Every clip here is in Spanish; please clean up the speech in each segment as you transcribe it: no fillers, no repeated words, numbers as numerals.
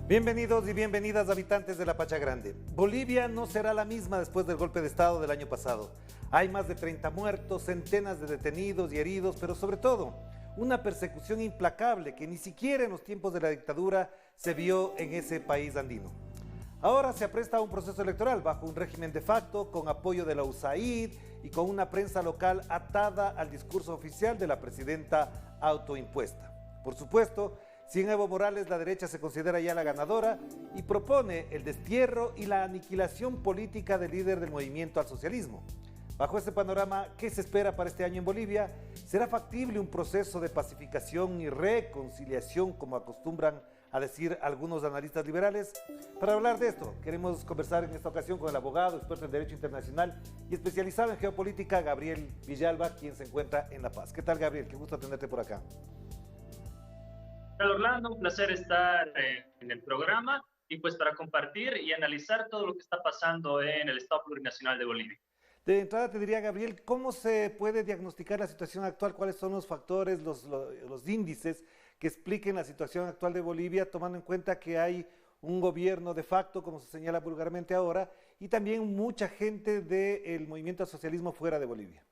Bienvenidos y bienvenidas habitantes de la Pacha Grande. Bolivia no será la misma después del golpe de Estado del año pasado. Hay más de 30 muertos, centenas de detenidos y heridos, pero sobre todo una persecución implacable que ni siquiera en los tiempos de la dictadura se vio en ese país andino. Ahora se apresta a un proceso electoral bajo un régimen de facto, con apoyo de la USAID y con una prensa local atada al discurso oficial de la presidenta autoimpuesta. Por supuesto, sin Evo Morales, la derecha se considera ya la ganadora y propone el destierro y la aniquilación política del líder del movimiento al socialismo. Bajo este panorama, ¿qué se espera para este año en Bolivia? ¿Será factible un proceso de pacificación y reconciliación, como acostumbran a decir algunos analistas liberales? Para hablar de esto, queremos conversar en esta ocasión con el abogado, experto en Derecho Internacional y especializado en geopolítica, Gabriel Villalba, quien se encuentra en La Paz. ¿Qué tal, Gabriel? Qué gusto tenerte por acá. Hola Orlando, un placer estar en el programa y pues para compartir y analizar todo lo que está pasando en el Estado Plurinacional de Bolivia. De entrada te diría, Gabriel, ¿cómo se puede diagnosticar la situación actual? ¿Cuáles son los factores, los índices que expliquen la situación actual de Bolivia, tomando en cuenta que hay un gobierno de facto, como se señala vulgarmente ahora, y también mucha gente del movimiento al socialismo fuera de Bolivia?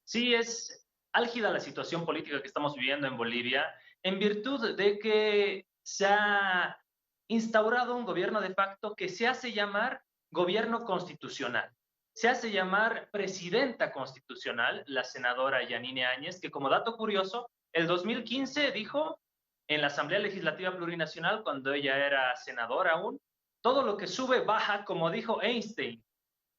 Sí, es álgida la situación política que estamos viviendo en Bolivia en virtud de que se ha instaurado un gobierno de facto que se hace llamar gobierno constitucional. Se hace llamar presidenta constitucional, la senadora Yanine Áñez, que como dato curioso, el 2015 dijo en la Asamblea Legislativa Plurinacional, cuando ella era senadora aún, todo lo que sube baja, como dijo Einstein,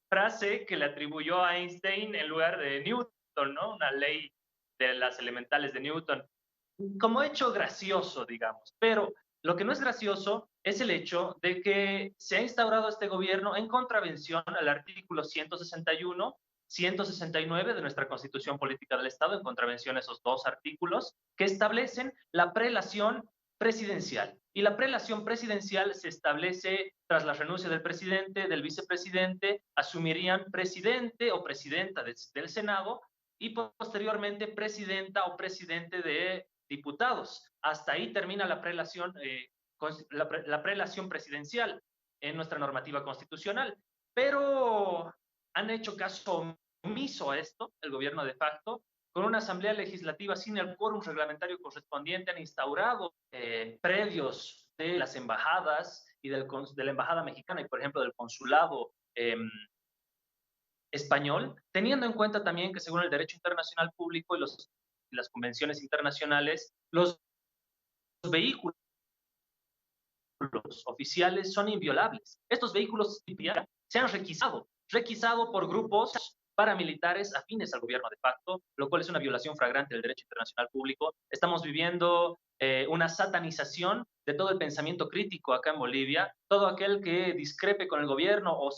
frase que le atribuyó a Einstein en lugar de Newton, ¿no? Una ley de las elementales de Newton, como hecho gracioso, digamos. Pero lo que no es gracioso es el hecho de que se ha instaurado este gobierno en contravención al artículo 161, 169 de nuestra Constitución Política del Estado, en contravención a esos dos artículos que establecen la prelación presidencial. Y la prelación presidencial se establece tras la renuncia del presidente, del vicepresidente, asumirían presidente o presidenta del Senado y posteriormente presidenta o presidente de diputados. Hasta ahí termina la prelación, la prelación presidencial en nuestra normativa constitucional. Pero han hecho caso omiso a esto, el gobierno de facto, con una asamblea legislativa sin el quórum reglamentario correspondiente, han instaurado predios de las embajadas y de la embajada mexicana y, por ejemplo, del consulado español, teniendo en cuenta también que según el derecho internacional público y las convenciones internacionales, los vehículos oficiales son inviolables. Estos vehículos se han requisado por grupos paramilitares afines al gobierno de facto, lo cual es una violación flagrante del derecho internacional público. Estamos viviendo una satanización de todo el pensamiento crítico acá en Bolivia. Todo aquel que discrepe con el gobierno o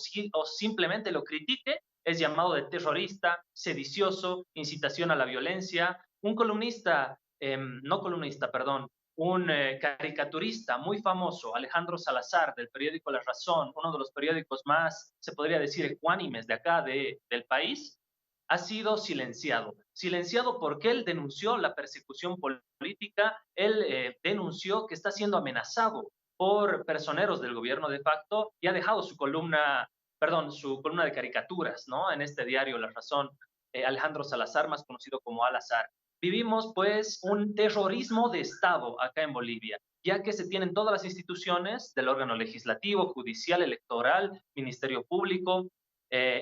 simplemente lo critique es llamado de terrorista, sedicioso, incitación a la violencia. Un columnista, no columnista, perdón, un caricaturista muy famoso, Alejandro Salazar, del periódico La Razón, uno de los periódicos más, se podría decir, ecuánimes de acá, del país, ha sido silenciado. Silenciado porque él denunció la persecución política, él denunció que está siendo amenazado por personeros del gobierno de facto y ha dejado su columna, perdón, su columna de caricaturas, ¿no? En este diario La Razón, Alejandro Salazar, más conocido como Al-Azhar. Vivimos pues un terrorismo de Estado acá en Bolivia, ya que se tienen todas las instituciones del órgano legislativo, judicial, electoral, Ministerio Público,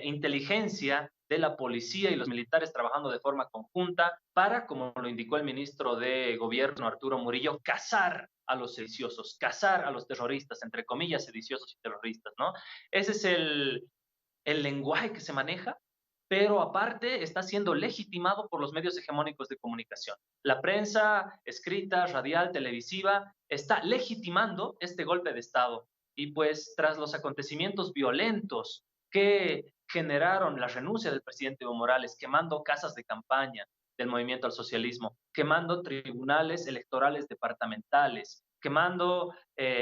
inteligencia de la policía y los militares trabajando de forma conjunta para, como lo indicó el ministro de Gobierno, Arturo Murillo, cazar a los sediciosos, cazar a los terroristas, entre comillas, sediciosos y terroristas, ¿no? Ese es el lenguaje que se maneja, pero aparte está siendo legitimado por los medios hegemónicos de comunicación. La prensa escrita, radial, televisiva, está legitimando este golpe de Estado. Y pues tras los acontecimientos violentos que generaron la renuncia del presidente Evo Morales, quemando casas de campaña del movimiento al socialismo, quemando tribunales electorales departamentales, quemando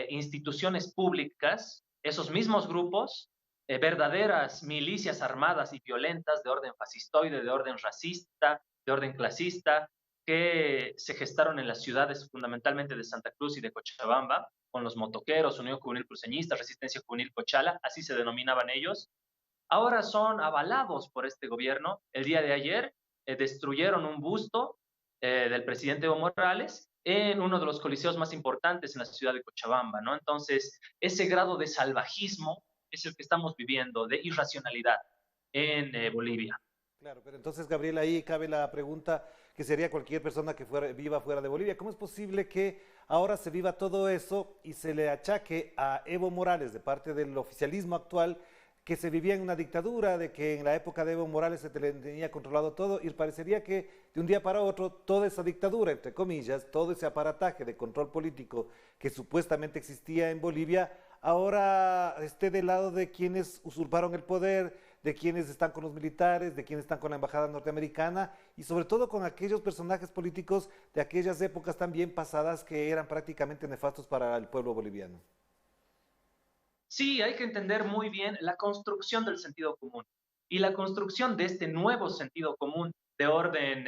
instituciones públicas, esos mismos grupos verdaderas milicias armadas y violentas de orden fascistoide, de orden racista, de orden clasista, que se gestaron en las ciudades fundamentalmente de Santa Cruz y de Cochabamba, con los motoqueros, Unión Juvenil Cruceñista, Resistencia Juvenil Cochala, así se denominaban ellos, ahora son avalados por este gobierno. El día de ayer destruyeron un busto del presidente Evo Morales en uno de los coliseos más importantes en la ciudad de Cochabamba, ¿no? Entonces, ese grado de salvajismo es el que estamos viviendo, de irracionalidad en Bolivia. Claro, pero entonces, Gabriel, ahí cabe la pregunta que sería cualquier persona que viva fuera de Bolivia. ¿Cómo es posible que ahora se viva todo eso y se le achaque a Evo Morales de parte del oficialismo actual que se vivía en una dictadura, de que en la época de Evo Morales se tenía controlado todo y parecería que de un día para otro toda esa dictadura, entre comillas, todo ese aparataje de control político que supuestamente existía en Bolivia, ahora esté del lado de quienes usurparon el poder, de quienes están con los militares, de quienes están con la embajada norteamericana y sobre todo con aquellos personajes políticos de aquellas épocas también pasadas que eran prácticamente nefastos para el pueblo boliviano. Sí, hay que entender muy bien la construcción del sentido común y la construcción de este nuevo sentido común de orden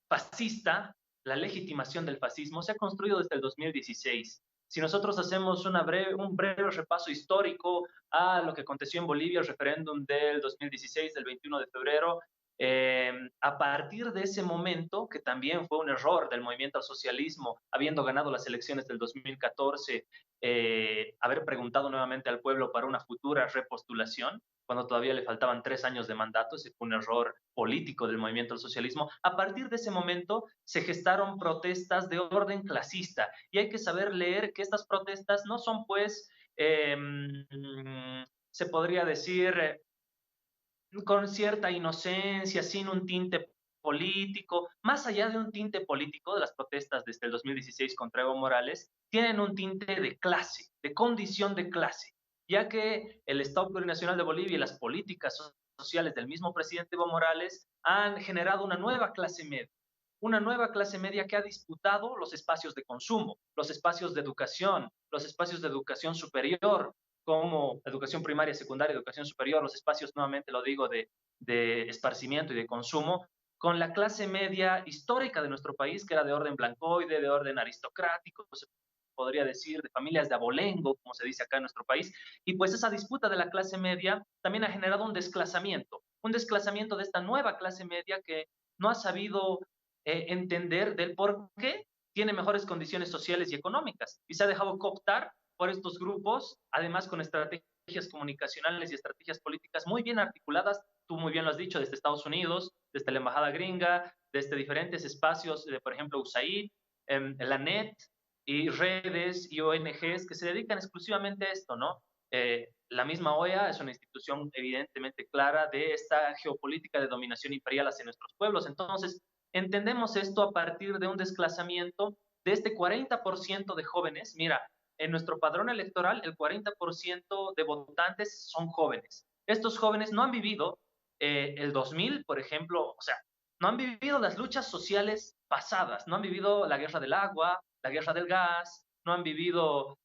fascista, la legitimación del fascismo, se ha construido desde el 2016. Si nosotros hacemos un breve repaso histórico a lo que aconteció en Bolivia, el referéndum del 2016, del 21 de febrero, a partir de ese momento, que también fue un error del movimiento al socialismo, habiendo ganado las elecciones del 2014, haber preguntado nuevamente al pueblo para una futura repostulación, cuando todavía le faltaban 3 años de mandato, ese fue un error político del movimiento al socialismo. A partir de ese momento se gestaron protestas de orden clasista y hay que saber leer que estas protestas no son pues, se podría decir, con cierta inocencia, sin un tinte político, más allá de un tinte político de las protestas desde el 2016 contra Evo Morales, tienen un tinte de clase, de condición de clase, ya que el Estado Plurinacional de Bolivia y las políticas sociales del mismo presidente Evo Morales han generado una nueva clase media que ha disputado los espacios de consumo, los espacios de educación superior, como educación primaria, secundaria, educación superior, los espacios, nuevamente lo digo, de esparcimiento y de consumo, con la clase media histórica de nuestro país, que era de orden blancoide, de orden aristocrático, se podría decir, de familias de abolengo, como se dice acá en nuestro país, y pues esa disputa de la clase media también ha generado un desplazamiento de esta nueva clase media que no ha sabido entender del por qué tiene mejores condiciones sociales y económicas, y se ha dejado cooptar por estos grupos, además con estrategias comunicacionales y estrategias políticas muy bien articuladas, tú muy bien lo has dicho, desde Estados Unidos, desde la Embajada Gringa, desde diferentes espacios, de, por ejemplo, USAID, la NET y redes y ONGs que se dedican exclusivamente a esto, ¿no? La misma OEA es una institución evidentemente clara de esta geopolítica de dominación imperial hacia nuestros pueblos. Entonces, entendemos esto a partir de un desplazamiento de este 40% de jóvenes. Mira, en nuestro padrón electoral, el 40% de votantes son jóvenes. Estos jóvenes no han vivido el 2000, por ejemplo, o sea, no han vivido las luchas sociales pasadas, no han vivido la guerra del agua, la guerra del gas, no han vivido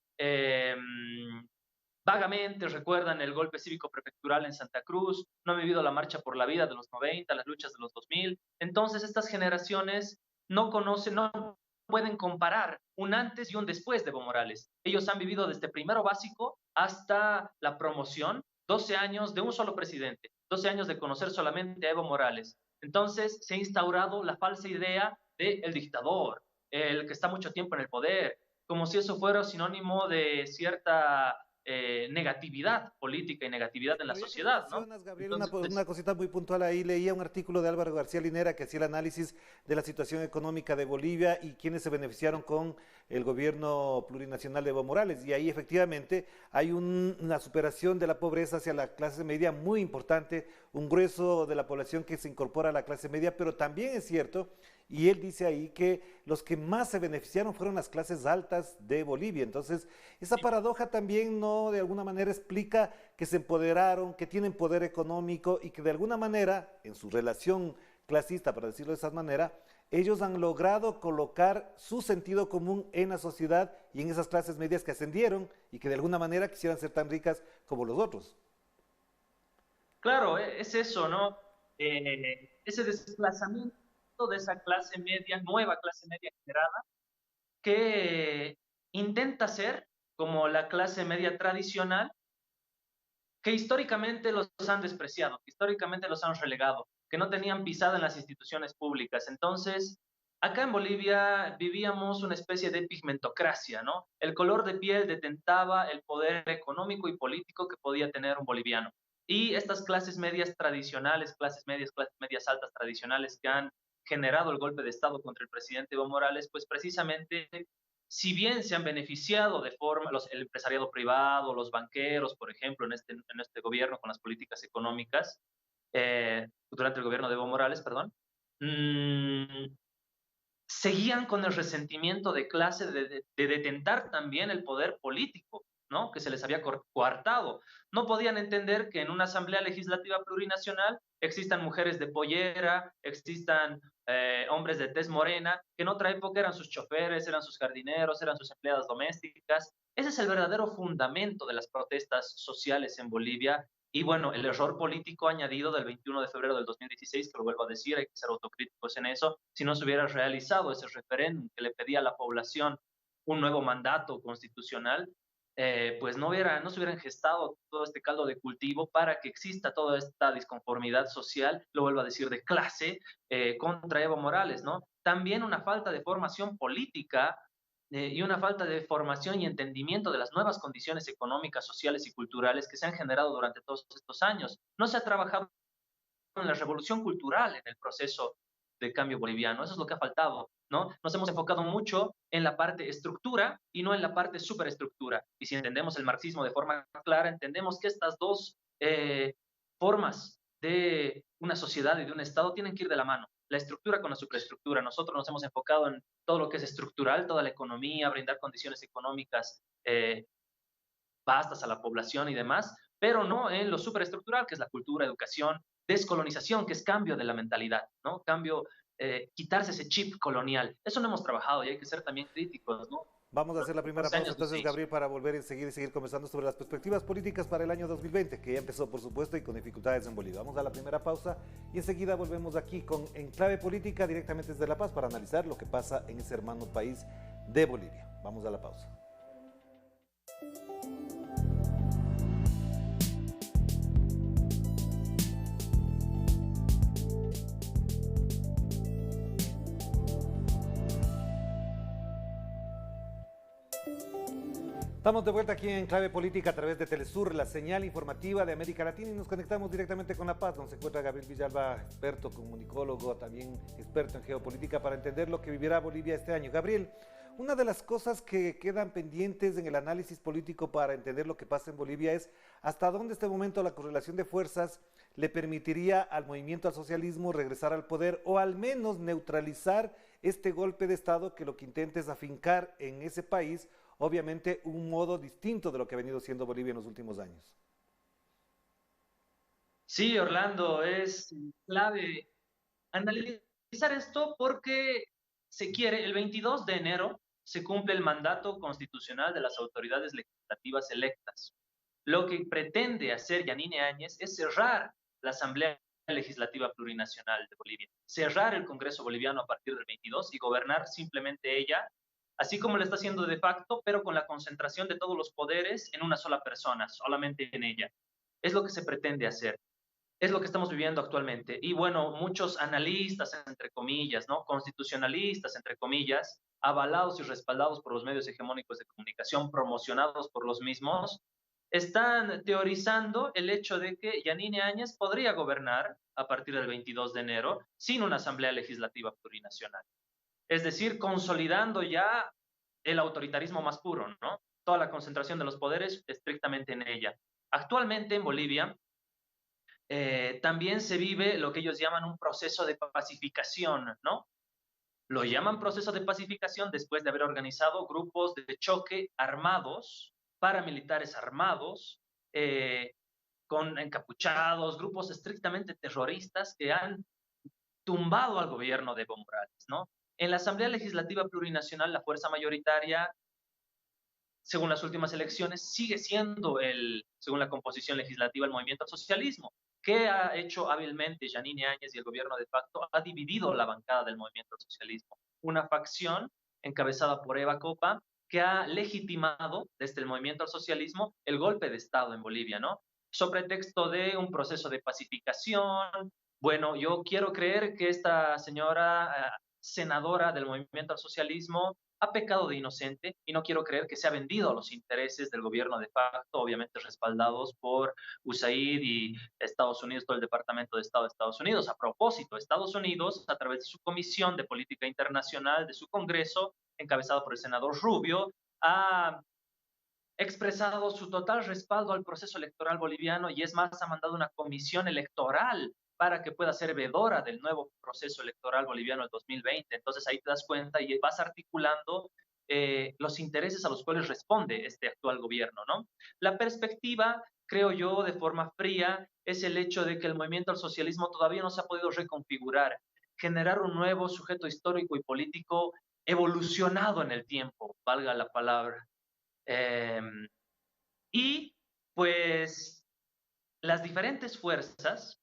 vagamente, recuerdan el golpe cívico prefectural en Santa Cruz, no han vivido la marcha por la vida de los 90, las luchas de los 2000. Entonces, estas generaciones no conocen, no pueden comparar un antes y un después de Evo Morales. Ellos han vivido desde primero básico hasta la promoción, 12 años de un solo presidente, 12 años de conocer solamente a Evo Morales. Entonces se ha instaurado la falsa idea de el dictador, el que está mucho tiempo en el poder, como si eso fuera sinónimo de cierta negatividad política y negatividad en la Pero ya que lo sociedad, ¿no? mencionas, Gabriel, una Entonces, cosita muy puntual ahí, leía un artículo de Álvaro García Linera que hacía el análisis de la situación económica de Bolivia y quienes se beneficiaron con el gobierno plurinacional de Evo Morales. Y ahí efectivamente hay una superación de la pobreza hacia la clase media muy importante, un grueso de la población que se incorpora a la clase media, pero también es cierto, y él dice ahí que los que más se beneficiaron fueron las clases altas de Bolivia. Entonces, esa paradoja también no de alguna manera explica que se empoderaron, que tienen poder económico y que de alguna manera, en su relación clasista, para decirlo de esa manera, ellos han logrado colocar su sentido común en la sociedad y en esas clases medias que ascendieron y que de alguna manera quisieran ser tan ricas como los otros. claro, es eso, ¿no? Ese desplazamiento. reflejo de esa clase media, nueva clase media generada, que intenta ser como la clase media tradicional, que históricamente los han despreciado, que históricamente los han relegado, que no tenían pisada en las instituciones públicas. Entonces, acá en Bolivia vivíamos una especie de pigmentocracia, ¿no? El color de piel detentaba el poder económico y político que podía tener un boliviano. Y estas clases medias altas tradicionales que han generado el golpe de Estado contra el presidente Evo Morales, pues precisamente si bien se han beneficiado de forma el empresariado privado, los banqueros, por ejemplo, en este gobierno con las políticas económicas, durante el gobierno de Evo Morales, perdón, mmm, seguían con el resentimiento de clase de detentar también el poder político, ¿no? Que se les había coartado. No podían entender que en una asamblea legislativa plurinacional existan mujeres de pollera, existan hombres de tez morena, que en otra época eran sus choferes, eran sus jardineros, eran sus empleadas domésticas. Ese es el verdadero fundamento de las protestas sociales en Bolivia. Y bueno, el error político añadido del 21 de febrero del 2016, que lo vuelvo a decir, hay que ser autocríticos en eso, si no se hubiera realizado ese referéndum que le pedía a la población un nuevo mandato constitucional, pues no se hubieran gestado todo este caldo de cultivo para que exista toda esta disconformidad social, lo vuelvo a decir, de clase contra Evo Morales, ¿no? También una falta de formación política y una falta de formación y entendimiento de las nuevas condiciones económicas, sociales y culturales que se han generado durante todos estos años. No se ha trabajado en la revolución cultural en el proceso de cambio boliviano. Eso es lo que ha faltado, ¿no? Nos hemos enfocado mucho en la parte estructura y no en la parte superestructura. Y si entendemos el marxismo de forma clara, entendemos que estas dos formas de una sociedad y de un Estado tienen que ir de la mano. La estructura con la superestructura. Nosotros nos hemos enfocado en todo lo que es estructural, toda la economía, brindar condiciones económicas vastas a la población y demás, pero no en lo superestructural, que es la cultura, educación, descolonización, que es cambio de la mentalidad, ¿no? Cambio, quitarse ese chip colonial. Eso no hemos trabajado y hay que ser también críticos, ¿no? Vamos a hacer la Los primera 14 pausa años no se entonces, hizo. Gabriel, para volver a seguir conversando sobre las perspectivas políticas para el año 2020, que ya empezó, por supuesto, y con dificultades en Bolivia. Vamos a la primera pausa y enseguida volvemos aquí con Enclave Política directamente desde La Paz para analizar lo que pasa en ese hermano país de Bolivia. Vamos a la pausa. Estamos de vuelta aquí en Clave Política a través de Telesur, la señal informativa de América Latina, y nos conectamos directamente con La Paz, donde se encuentra Gabriel Villalba, experto, comunicólogo, también experto en geopolítica, para entender lo que vivirá Bolivia este año. Gabriel, una de las cosas que quedan pendientes en el análisis político para entender lo que pasa en Bolivia es hasta dónde este momento la correlación de fuerzas le permitiría al movimiento al socialismo regresar al poder o al menos neutralizar este golpe de Estado que lo que intenta es afincar en ese país obviamente un modo distinto de lo que ha venido siendo Bolivia en los últimos años. Sí, Orlando, es clave analizar esto porque se quiere, el 22 de enero se cumple el mandato constitucional de las autoridades legislativas electas. Lo que pretende hacer Yanine Áñez es cerrar la Asamblea Legislativa Plurinacional de Bolivia, cerrar el Congreso boliviano a partir del 22 y gobernar simplemente ella, así como lo está haciendo de facto, pero con la concentración de todos los poderes en una sola persona, solamente en ella. Es lo que se pretende hacer. Es lo que estamos viviendo actualmente. Y bueno, muchos analistas, entre comillas, ¿no? Constitucionalistas, entre comillas, avalados y respaldados por los medios hegemónicos de comunicación, promocionados por los mismos, están teorizando el hecho de que Yanine Áñez podría gobernar a partir del 22 de enero sin una asamblea legislativa plurinacional. Es decir, consolidando ya el autoritarismo más puro, ¿no? Toda la concentración de los poderes estrictamente en ella. Actualmente en Bolivia también se vive lo que ellos llaman un proceso de pacificación, ¿no? Lo llaman proceso de pacificación después de haber organizado grupos de choque armados, paramilitares armados, con encapuchados, grupos estrictamente terroristas que han tumbado al gobierno de Evo Morales, ¿no? En la Asamblea Legislativa Plurinacional, la fuerza mayoritaria, según las últimas elecciones, sigue siendo, según la composición legislativa, el movimiento al socialismo, ¿Qué ha hecho hábilmente Yanine Áñez y el gobierno de facto? Ha dividido la bancada del movimiento al socialismo. Una facción encabezada por Eva Copa, que ha legitimado desde el movimiento al socialismo el golpe de Estado en Bolivia, ¿no? Sobre texto de un proceso de pacificación. Bueno, yo quiero creer que esta señora senadora del movimiento al socialismo ha pecado de inocente y no quiero creer que se ha vendido a los intereses del gobierno de facto, obviamente respaldados por USAID y Estados Unidos, todo el Departamento de Estado de Estados Unidos. A propósito, Estados Unidos, a través de su Comisión de Política Internacional, de su Congreso, encabezado por el senador Rubio, ha expresado su total respaldo al proceso electoral boliviano y es más, ha mandado una comisión electoral para que pueda ser vedora del nuevo proceso electoral boliviano del 2020. Entonces ahí te das cuenta y vas articulando los intereses a los cuales responde este actual gobierno, ¿no? La perspectiva, creo yo, de forma fría, es el hecho de que el movimiento al socialismo todavía no se ha podido reconfigurar, generar un nuevo sujeto histórico y político evolucionado en el tiempo, valga la palabra. Eh, y pues las diferentes fuerzas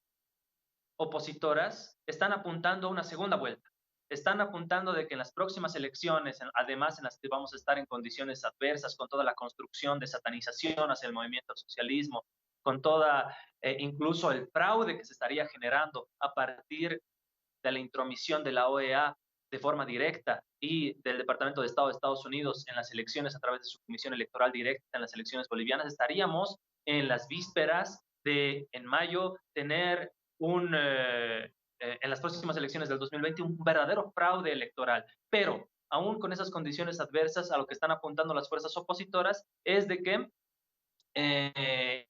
opositoras están apuntando a una segunda vuelta. Están apuntando de que en las próximas elecciones, además en las que vamos a estar en condiciones adversas, con toda la construcción de satanización hacia el movimiento al socialismo, con toda, incluso el fraude que se estaría generando a partir de la intromisión de la OEA de forma directa y del Departamento de Estado de Estados Unidos en las elecciones a través de su comisión electoral directa en las elecciones bolivianas, estaríamos en las vísperas de, en mayo, tener en las próximas elecciones del 2020 un verdadero fraude electoral. Pero aún con esas condiciones adversas, a lo que están apuntando las fuerzas opositoras es de que eh,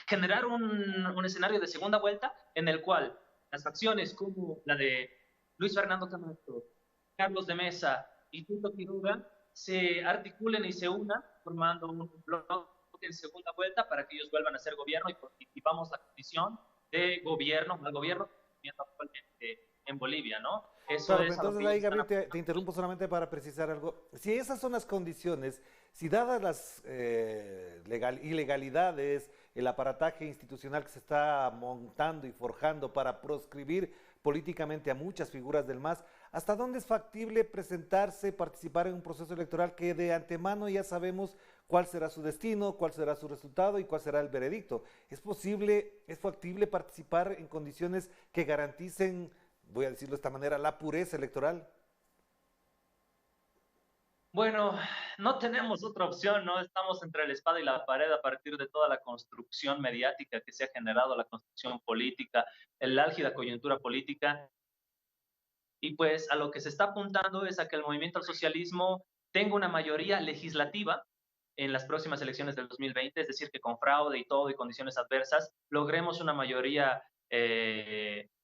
generar un escenario de segunda vuelta en el cual las facciones como la de Luis Fernando Camacho, Carlos de Mesa y Tito Quiroga se articulen y se unan formando un bloque en segunda vuelta para que ellos vuelvan a ser gobierno y vamos la condición de gobierno, mal gobierno, actualmente en Bolivia, ¿no? Eso Claro, pero es a lo que entonces ellos ahí, están Gabriel, te apuntando. interrumpo solamente para precisar algo. Si esas son las condiciones, si dadas las ilegalidades, el aparataje institucional que se está montando y forjando para proscribir políticamente a muchas figuras del MAS, ¿hasta dónde es factible presentarse, participar en un proceso electoral que de antemano ya sabemos cuál será su destino, cuál será su resultado y cuál será el veredicto? ¿Es posible, es factible participar en condiciones que garanticen, voy a decirlo de esta manera, la pureza electoral? Bueno, no tenemos otra opción, ¿no? Estamos entre la espada y la pared a partir de toda la construcción mediática que se ha generado, la construcción política, la álgida coyuntura política. Y pues a lo que se está apuntando es a que el movimiento al socialismo tenga una mayoría legislativa en las próximas elecciones del 2020, es decir, que con fraude y todo y condiciones adversas logremos una mayoría,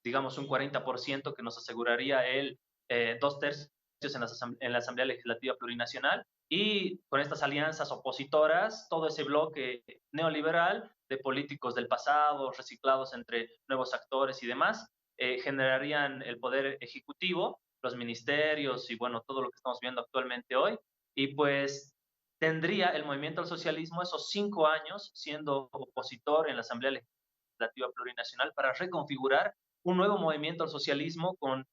digamos un 40% que nos aseguraría el 2/3 en la Asamblea Legislativa Plurinacional y con estas alianzas opositoras, todo ese bloque neoliberal de políticos del pasado, reciclados entre nuevos actores y demás, generarían el poder ejecutivo, los ministerios y bueno, todo lo que estamos viendo actualmente hoy. Y pues tendría el movimiento al socialismo esos 5 años siendo opositor en la Asamblea Legislativa Plurinacional para reconfigurar un nuevo movimiento al socialismo con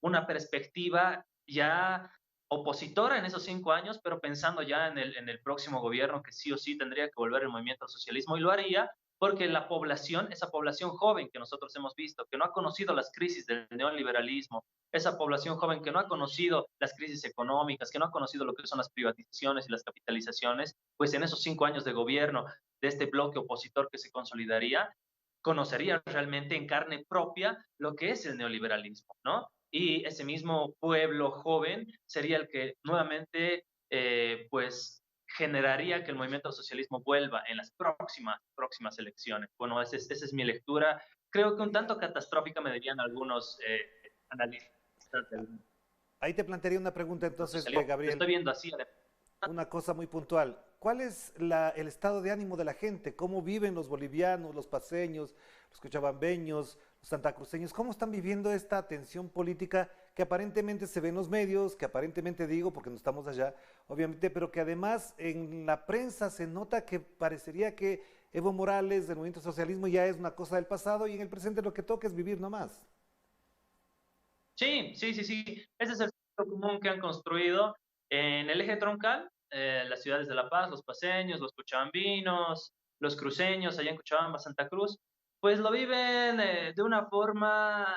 una perspectiva ya opositora en esos 5 años, pero pensando ya en el próximo gobierno que sí o sí tendría que volver el movimiento al socialismo y lo haría porque la población, esa población joven que nosotros hemos visto, que no ha conocido las crisis del neoliberalismo, esa población joven que no ha conocido las crisis económicas, que no ha conocido lo que son las privatizaciones y las capitalizaciones, pues en esos 5 años de gobierno de este bloque opositor que se consolidaría, conocería realmente en carne propia lo que es el neoliberalismo, ¿no? Y ese mismo pueblo joven sería el que nuevamente, pues, generaría que el movimiento al socialismo vuelva en las próximas elecciones. Bueno, esa es mi lectura. Creo que un tanto catastrófica me dirían algunos analistas del Ahí te plantearía una pregunta entonces, socialismo. Lo Gabriel, estoy viendo así. una cosa muy puntual. ¿Cuál es el estado de ánimo de la gente? ¿Cómo viven los bolivianos, los paceños, los cochabambeños, los santacruceños? ¿Cómo están viviendo esta tensión política que aparentemente se ve en los medios, que aparentemente digo, porque no estamos allá, obviamente, pero que además en la prensa se nota que parecería que Evo Morales, del movimiento socialismo, ya es una cosa del pasado y en el presente lo que toca es vivir nomás. Sí, sí, sí, sí. Ese es el sentido común que han construido en el eje troncal, las ciudades de La Paz, los paseños, los cochabambinos, los cruceños, allá en Cochabamba, Santa Cruz, pues lo viven de una forma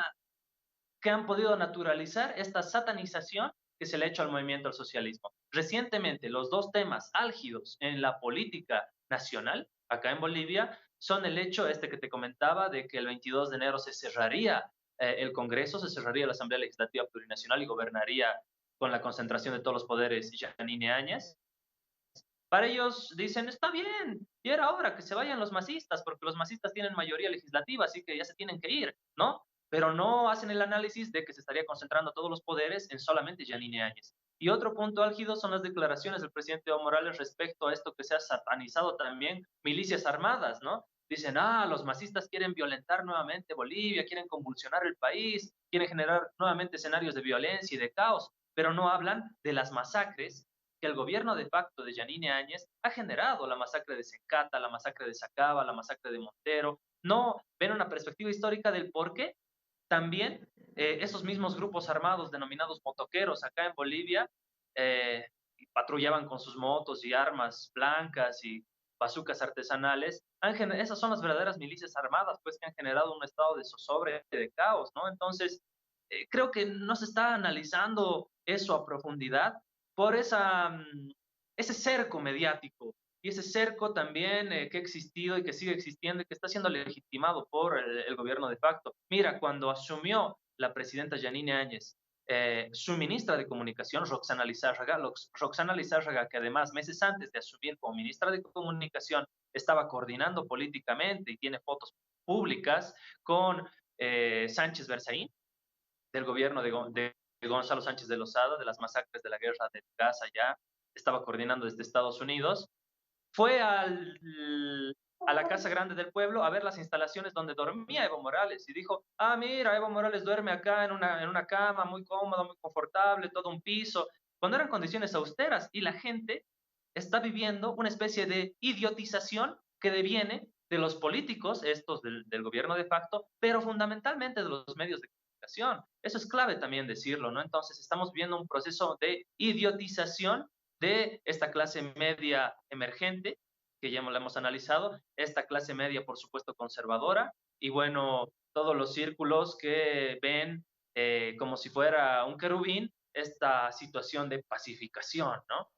que han podido naturalizar esta satanización que se le ha hecho al movimiento al socialismo. Recientemente, los dos temas álgidos en la política nacional, acá en Bolivia, son el hecho este que te comentaba de que el 22 de enero se cerraría el Congreso, se cerraría la Asamblea Legislativa Plurinacional y gobernaría con la concentración de todos los poderes Yanine Áñez. Para ellos dicen, está bien, y era hora que se vayan los masistas, porque los masistas tienen mayoría legislativa, así que ya se tienen que ir, ¿no? Pero no hacen el análisis de que se estaría concentrando todos los poderes en solamente Yanine Áñez. Y otro punto álgido son las declaraciones del presidente Evo Morales respecto a esto que se ha satanizado también milicias armadas, ¿no? Dicen, los masistas quieren violentar nuevamente Bolivia, quieren convulsionar el país, quieren generar nuevamente escenarios de violencia y de caos, pero no hablan de las masacres que el gobierno de facto de Yanine Áñez ha generado, la masacre de Secata, la masacre de Sacaba, la masacre de Montero. No ven una perspectiva histórica del por qué también esos mismos grupos armados denominados motoqueros acá en Bolivia eh, patrullaban con sus motos y armas blancas y bazucas artesanales. Esas son las verdaderas milicias armadas, pues, que han generado un estado de zozobra, de caos, ¿no? Entonces, creo que no se está analizando eso a profundidad por ese cerco mediático y ese cerco también que ha existido y que sigue existiendo y que está siendo legitimado por el gobierno de facto. Mira, cuando asumió la presidenta Yanine Áñez, su ministra de Comunicación, Roxana Lizárraga, que además meses antes de asumir como ministra de Comunicación estaba coordinando políticamente y tiene fotos públicas con Sánchez Berzaín, del gobierno de Gonzalo Sánchez de Lozada, de las masacres de la guerra de Gaza ya, estaba coordinando desde Estados Unidos, fue a la Casa Grande del Pueblo a ver las instalaciones donde dormía Evo Morales y dijo, mira, Evo Morales duerme acá en una cama muy cómoda, muy confortable, todo un piso, cuando eran condiciones austeras y la gente está viviendo una especie de idiotización que deviene de los políticos, estos del gobierno de facto, pero fundamentalmente de los medios de comunicación. Eso es clave también decirlo, ¿no? Entonces estamos viendo un proceso de idiotización de esta clase media emergente, que ya la hemos analizado, esta clase media, por supuesto, conservadora, y bueno, todos los círculos que ven como si fuera un querubín esta situación de pacificación, ¿no?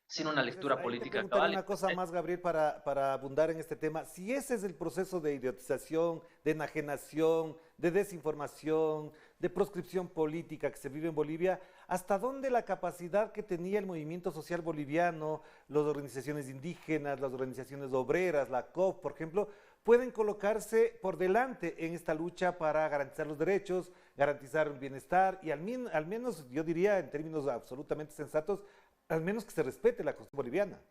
Sin Bueno, una entonces lectura ahí te política preguntaría cabal. una cosa más, Gabriel, para abundar en este tema. Si ese es el proceso de idiotización, de enajenación, de desinformación, de proscripción política que se vive en Bolivia, ¿hasta dónde la capacidad que tenía el movimiento social boliviano, las organizaciones indígenas, las organizaciones obreras, la COP, por ejemplo, pueden colocarse por delante en esta lucha para garantizar los derechos, garantizar el bienestar y al menos, yo diría, en términos absolutamente sensatos, al menos que se respete la Constitución boliviana?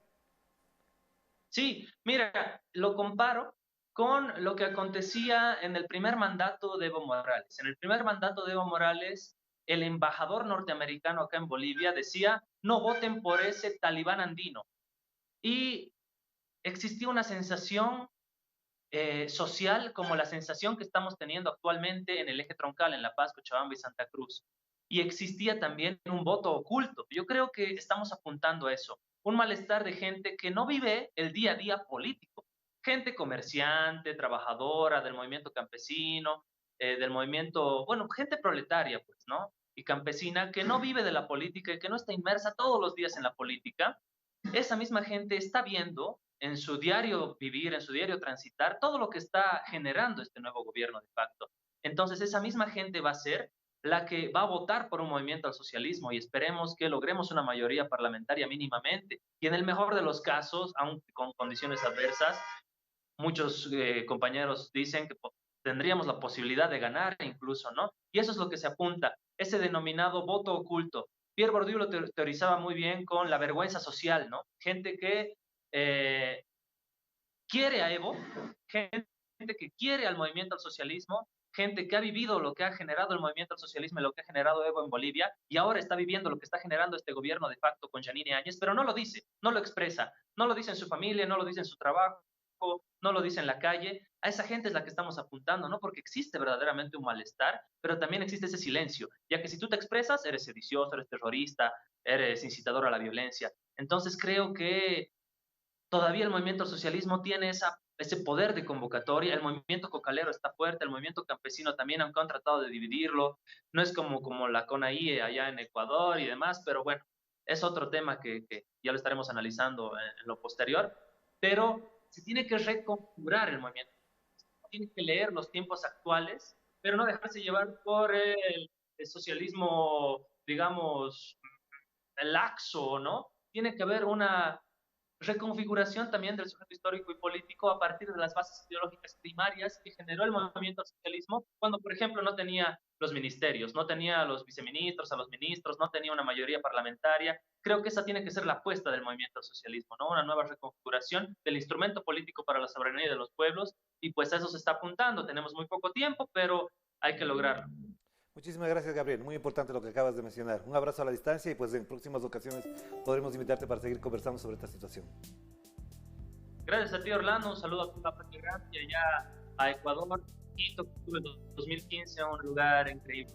Sí, mira, lo comparo con lo que acontecía en el primer mandato de Evo Morales. En el primer mandato de Evo Morales, el embajador norteamericano acá en Bolivia decía, no voten por ese talibán andino. Y existía una sensación social como la sensación que estamos teniendo actualmente en el eje troncal, en La Paz, Cochabamba y Santa Cruz. Y existía también un voto oculto. Yo creo que estamos apuntando a eso. Un malestar de gente que no vive el día a día político. Gente comerciante, trabajadora, del movimiento campesino, del movimiento, bueno, gente proletaria, pues, ¿no? Y campesina que no vive de la política y que no está inmersa todos los días en la política. Esa misma gente está viendo en su diario vivir, en su diario transitar, todo lo que está generando este nuevo gobierno de facto. Entonces, esa misma gente va a ser la que va a votar por un movimiento al socialismo y esperemos que logremos una mayoría parlamentaria mínimamente. Y en el mejor de los casos, aunque con condiciones adversas, muchos compañeros dicen que tendríamos la posibilidad de ganar incluso, ¿no? Y eso es lo que se apunta, ese denominado voto oculto. Pierre Bourdieu lo teorizaba muy bien con la vergüenza social, ¿no? Gente que eh, quiere a Evo, gente que quiere al movimiento al socialismo, gente que ha vivido lo que ha generado el movimiento al socialismo y lo que ha generado Evo en Bolivia, y ahora está viviendo lo que está generando este gobierno de facto con Yanine Áñez, pero no lo dice, no lo expresa, no lo dice en su familia, no lo dice en su trabajo, no lo dice en la calle, a esa gente es la que estamos apuntando, ¿no? Porque existe verdaderamente un malestar, pero también existe ese silencio, ya que si tú te expresas, eres sedicioso, eres terrorista, eres incitador a la violencia. Entonces creo que todavía el movimiento al socialismo tiene ese poder de convocatoria, el movimiento cocalero está fuerte, el movimiento campesino también, aunque han tratado de dividirlo, no es como la CONAIE allá en Ecuador y demás, pero bueno, es otro tema que ya lo estaremos analizando en lo posterior, pero se tiene que reconfigurar el movimiento, tiene que leer los tiempos actuales, pero no dejarse llevar por el socialismo, digamos, laxo, ¿no? Tiene que haber una reconfiguración también del sujeto histórico y político a partir de las bases ideológicas primarias que generó el movimiento al socialismo, cuando, por ejemplo, no tenía los ministerios, no tenía a los viceministros, a los ministros, no tenía una mayoría parlamentaria. Creo que esa tiene que ser la apuesta del movimiento al socialismo, ¿no? Una nueva reconfiguración del instrumento político para la soberanía de los pueblos, y pues a eso se está apuntando. Tenemos muy poco tiempo, pero hay que lograrlo. Muchísimas gracias, Gabriel. Muy importante lo que acabas de mencionar. Un abrazo a la distancia y pues en próximas ocasiones podremos invitarte para seguir conversando sobre esta situación. Gracias a ti, Orlando. Un saludo a toda la patria grande y allá a Ecuador. Quito, que tuve 2015, un lugar increíble.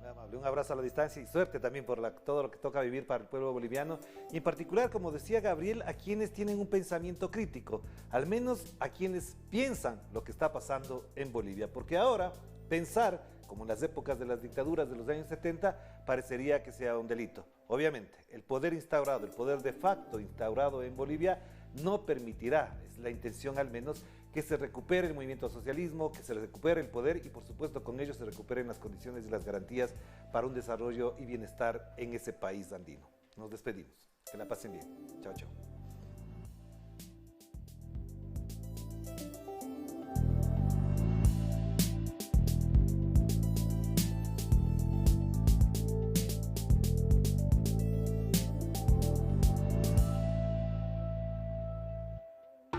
Muy amable. Un abrazo a la distancia y suerte también por todo lo que toca vivir para el pueblo boliviano y en particular, como decía Gabriel, a quienes tienen un pensamiento crítico, al menos a quienes piensan lo que está pasando en Bolivia, porque ahora pensar, como en las épocas de las dictaduras de los años 70, parecería que sea un delito. Obviamente, el poder instaurado, el poder de facto instaurado en Bolivia no permitirá, es la intención al menos, que se recupere el movimiento al socialismo, que se recupere el poder y por supuesto con ello se recuperen las condiciones y las garantías para un desarrollo y bienestar en ese país andino. Nos despedimos. Que la pasen bien. Chao, chao.